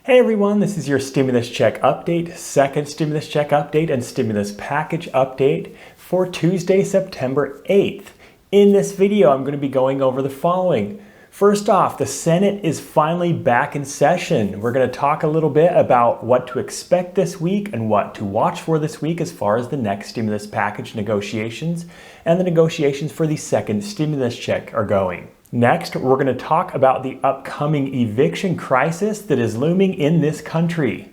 Hey everyone, this is your stimulus check update, second stimulus check update and stimulus package update for Tuesday, September 8th. In this video, I'm going to be going over the following. First off, the Senate is finally back in session. We're going to talk a little bit about what to expect this week and what to watch for this week as far as the next stimulus package negotiations and the negotiations for the second stimulus check are going. Next, we're going to talk about the upcoming eviction crisis that is looming in this country.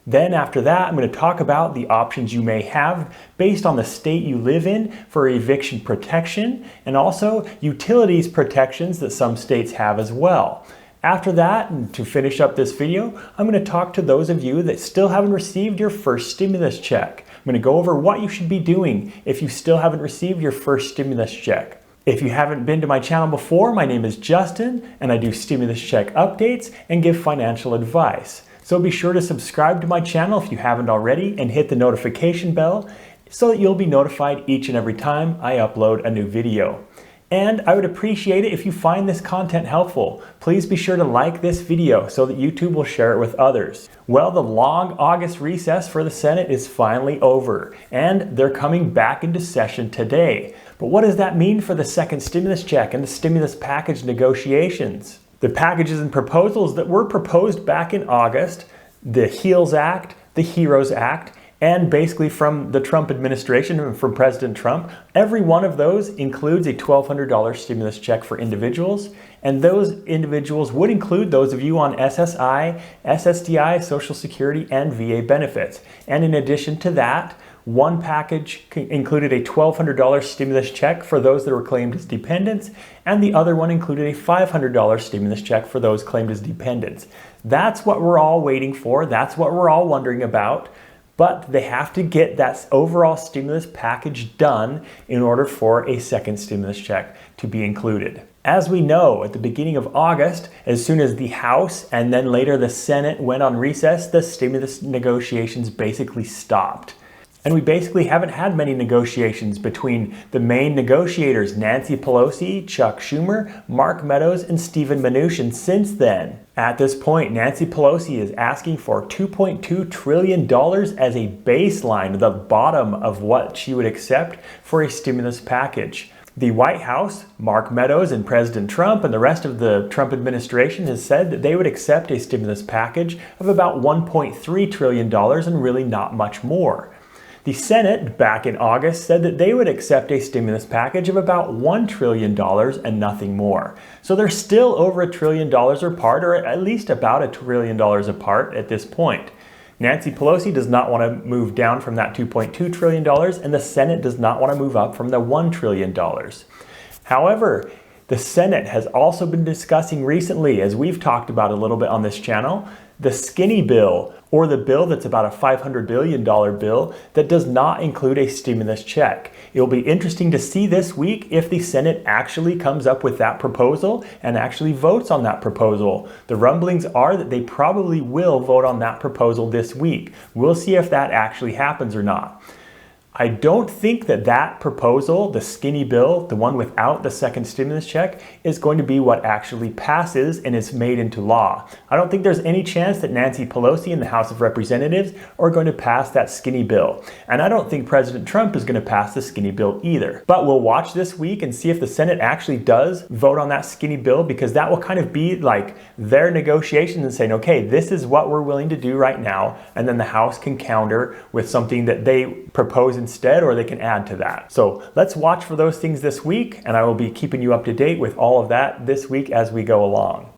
Then after that, I'm going to talk about the options you may have based on the state you live in for eviction protection and also utilities protections that some states have as well. After that, and to finish up this video, I'm going to talk to those of you that still haven't received your first stimulus check. I'm going to go over what you should be doing if you still haven't received your first stimulus check. If you haven't been to my channel before, my name is Justin and I do stimulus check updates and give financial advice. So be sure to subscribe to my channel if you haven't already and hit the notification bell so that you'll be notified each and every time I upload a new video. And I would appreciate it if you find this content helpful. Please be sure to like this video so that YouTube will share it with others. Well, the long August recess for the Senate is finally over and they're coming back into session today. But what does that mean for the second stimulus check and the stimulus package negotiations? The packages and proposals that were proposed back in August, the HEALS Act, the HEROES Act, and basically from the Trump administration and from President Trump, every one of those includes a $1,200 stimulus check for individuals. And those individuals would include those of you on SSI, SSDI, Social Security, and VA benefits. And in addition to that, one package included a $1,200 stimulus check for those that were claimed as dependents, and the other one included a $500 stimulus check for those claimed as dependents. That's what we're all waiting for. That's what we're all wondering about. But they have to get that overall stimulus package done in order for a second stimulus check to be included. As we know, at the beginning of August, as soon as the House and then later the Senate went on recess, the stimulus negotiations basically stopped. And we basically haven't had many negotiations between the main negotiators, Nancy Pelosi, Chuck Schumer, Mark Meadows, and Steven Mnuchin since then. At this point, Nancy Pelosi is asking for $2.2 trillion as a baseline, the bottom of what she would accept for a stimulus package. The White House, Mark Meadows and President Trump and the rest of the Trump administration has said that they would accept a stimulus package of about $1.3 trillion and really not much more. The Senate, back in August, said that they would accept a stimulus package of about $1 trillion and nothing more. So they're still over $1 trillion apart, or at least about $1 trillion apart at this point. Nancy Pelosi does not want to move down from that $2.2 trillion, and the Senate does not want to move up from the $1 trillion. However, the Senate has also been discussing recently, as we've talked about a little bit on this channel, the skinny bill, or the bill that's about a $500 billion bill that does not include a stimulus check. It'll be interesting to see this week if the Senate actually comes up with that proposal and actually votes on that proposal. The rumblings are that they probably will vote on that proposal this week. We'll see if that actually happens or not. I don't think that that proposal, the skinny bill, the one without the second stimulus check, is going to be what actually passes and is made into law. I don't think there's any chance that Nancy Pelosi and the House of Representatives are going to pass that skinny bill. And I don't think President Trump is going to pass the skinny bill either. But we'll watch this week and see if the Senate actually does vote on that skinny bill, because that will kind of be like their negotiations and saying, okay, this is what we're willing to do right now. And then the House can counter with something that they propose instead, or they can add to that. So let's watch for those things this week, and I will be keeping you up to date with all of that this week as we go along.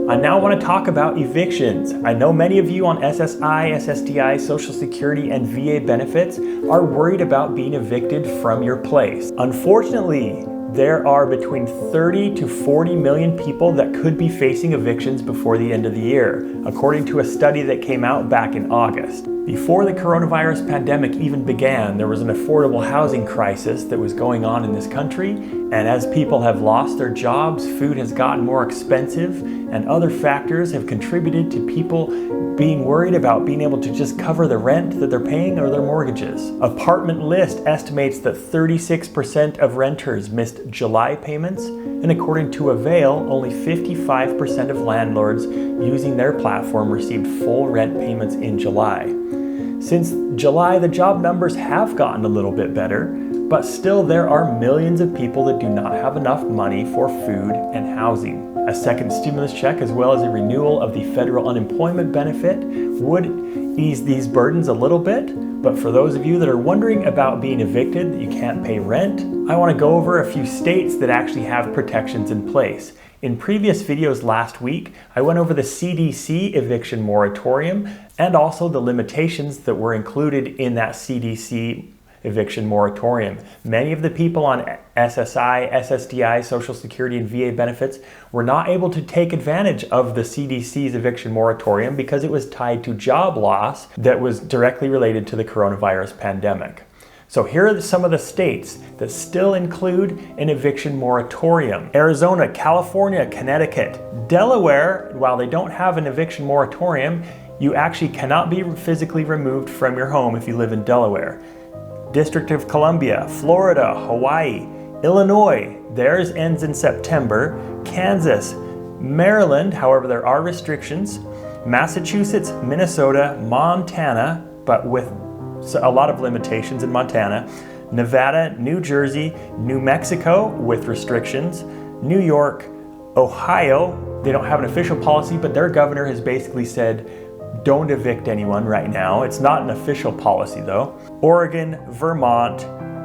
I now want to talk about evictions. I know many of you on SSI, SSDI, Social Security, and VA benefits are worried about being evicted from your place. Unfortunately, there are between 30 to 40 million people that could be facing evictions before the end of the year, according to a study that came out back in August. Before the coronavirus pandemic even began, there was an affordable housing crisis that was going on in this country, and as people have lost their jobs, food has gotten more expensive, and other factors have contributed to people being worried about being able to just cover the rent that they're paying or their mortgages. Apartment List estimates that 36% of renters missed July payments, and according to Avail, only 55% of landlords using their platform received full rent payments in July. Since July, the job numbers have gotten a little bit better, but still there are millions of people that do not have enough money for food and housing. A second stimulus check, as well as a renewal of the federal unemployment benefit, would ease these burdens a little bit. But for those of you that are wondering about being evicted, that you can't pay rent, I want to go over a few states that actually have protections in place. In previous videos last week, I went over the CDC eviction moratorium and also the limitations that were included in that CDC eviction moratorium. Many of the people on SSI, SSDI, Social Security, and VA benefits were not able to take advantage of the CDC's eviction moratorium because it was tied to job loss that was directly related to the coronavirus pandemic. So here are some of the states that still include an eviction moratorium. Arizona, California, Connecticut, Delaware. While they don't have an eviction moratorium, you actually cannot be physically removed from your home if you live in Delaware. District of Columbia, Florida, Hawaii, Illinois, theirs ends in September. Kansas, Maryland, however there are restrictions. Massachusetts, Minnesota, Montana, but with a lot of limitations in Montana, Nevada, New Jersey, New Mexico with restrictions, New York, Ohio, they don't have an official policy, but their governor has basically said, don't evict anyone right now. It's not an official policy though. Oregon, Vermont,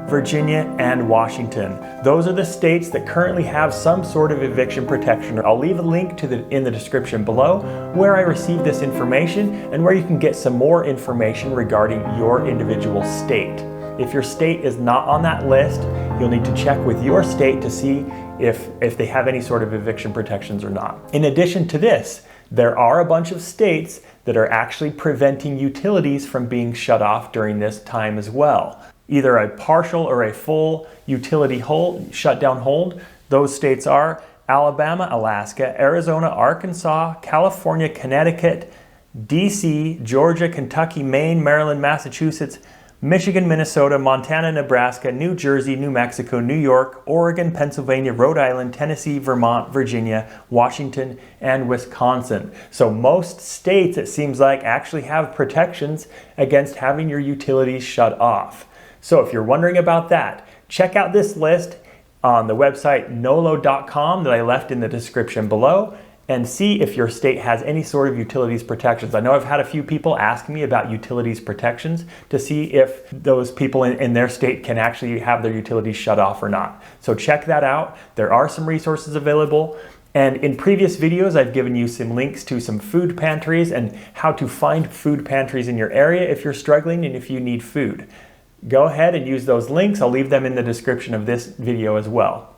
Virginia, and Washington. Those are the states that currently have some sort of eviction protection. I'll leave a link to in the description below where I received this information and where you can get some more information regarding your individual state. If your state is not on that list, you'll need to check with your state to see if they have any sort of eviction protections or not. In addition to this, there are a bunch of states that are actually preventing utilities from being shut off during this time as well. Either a partial or a full utility shutdown hold. Those states are Alabama, Alaska, Arizona, Arkansas, California, Connecticut, DC, Georgia, Kentucky, Maine, Maryland, Massachusetts, Michigan, Minnesota, Montana, Nebraska, New Jersey, New Mexico, New York, Oregon, Pennsylvania, Rhode Island, Tennessee, Vermont, Virginia, Washington, and Wisconsin. So most states, it seems like, actually have protections against having your utilities shut off. So if you're wondering about that, check out this list on the website nolo.com that I left in the description below and see if your state has any sort of utilities protections. I know I've had a few people ask me about utilities protections to see if those people in their state can actually have their utilities shut off or not. So check that out. There are some resources available. And in previous videos, I've given you some links to some food pantries and how to find food pantries in your area if you're struggling and if you need food. Go ahead and use those links. I'll leave them in the description of this video as well.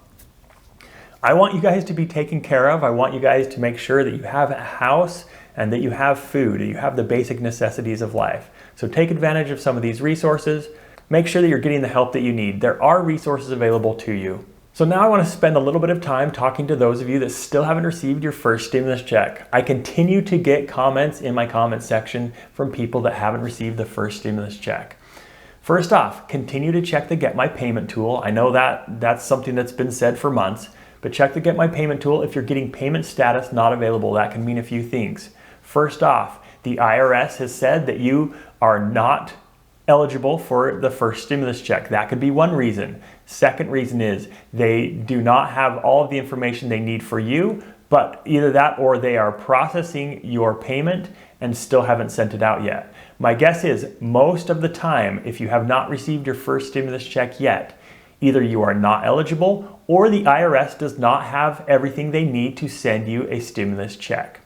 I want you guys to be taken care of. I want you guys to make sure that you have a house and that you have food, and you have the basic necessities of life. So take advantage of some of these resources. Make sure that you're getting the help that you need. There are resources available to you. So now I want to spend a little bit of time talking to those of you that still haven't received your first stimulus check. I continue to get comments in my comment section from people that haven't received the first stimulus check. First off, continue to check the Get My Payment tool. I know that's something that's been said for months, but check the Get My Payment tool. If you're getting payment status not available, that can mean a few things. First off, the IRS has said that you are not eligible for the first stimulus check. That could be one reason. Second reason is they do not have all of the information they need for you, but either that or they are processing your payment and still haven't sent it out yet. My guess is most of the time, if you have not received your first stimulus check yet, either you are not eligible or the IRS does not have everything they need to send you a stimulus check.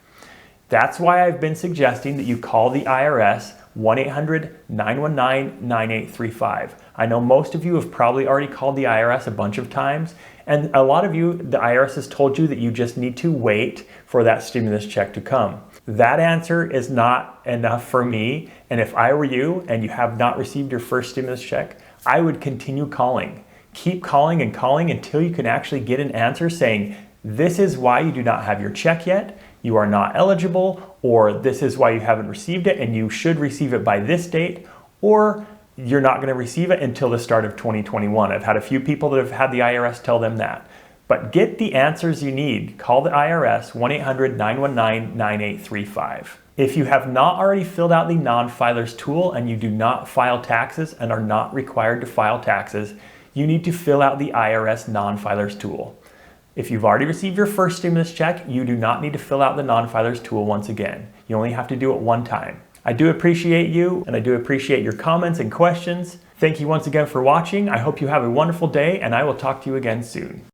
That's why I've been suggesting that you call the IRS 1-800-919-9835. I know most of you have probably already called the IRS a bunch of times, and a lot of you, the IRS has told you that you just need to wait for that stimulus check to come. That answer is not enough for me, and if I were you and you have not received your first stimulus check, I would continue calling. Keep calling and calling until you can actually get an answer saying, this is why you do not have your check yet, you are not eligible, or this is why you haven't received it and you should receive it by this date, or you're not going to receive it until the start of 2021. I've had a few people that have had the IRS tell them that. But get the answers you need. Call the IRS, 1-800-919-9835. If you have not already filled out the non-filers tool and you do not file taxes and are not required to file taxes, you need to fill out the IRS non-filers tool. If you've already received your first stimulus check, you do not need to fill out the non-filers tool once again. You only have to do it one time. I do appreciate you, and I do appreciate your comments and questions. Thank you once again for watching. I hope you have a wonderful day, and I will talk to you again soon.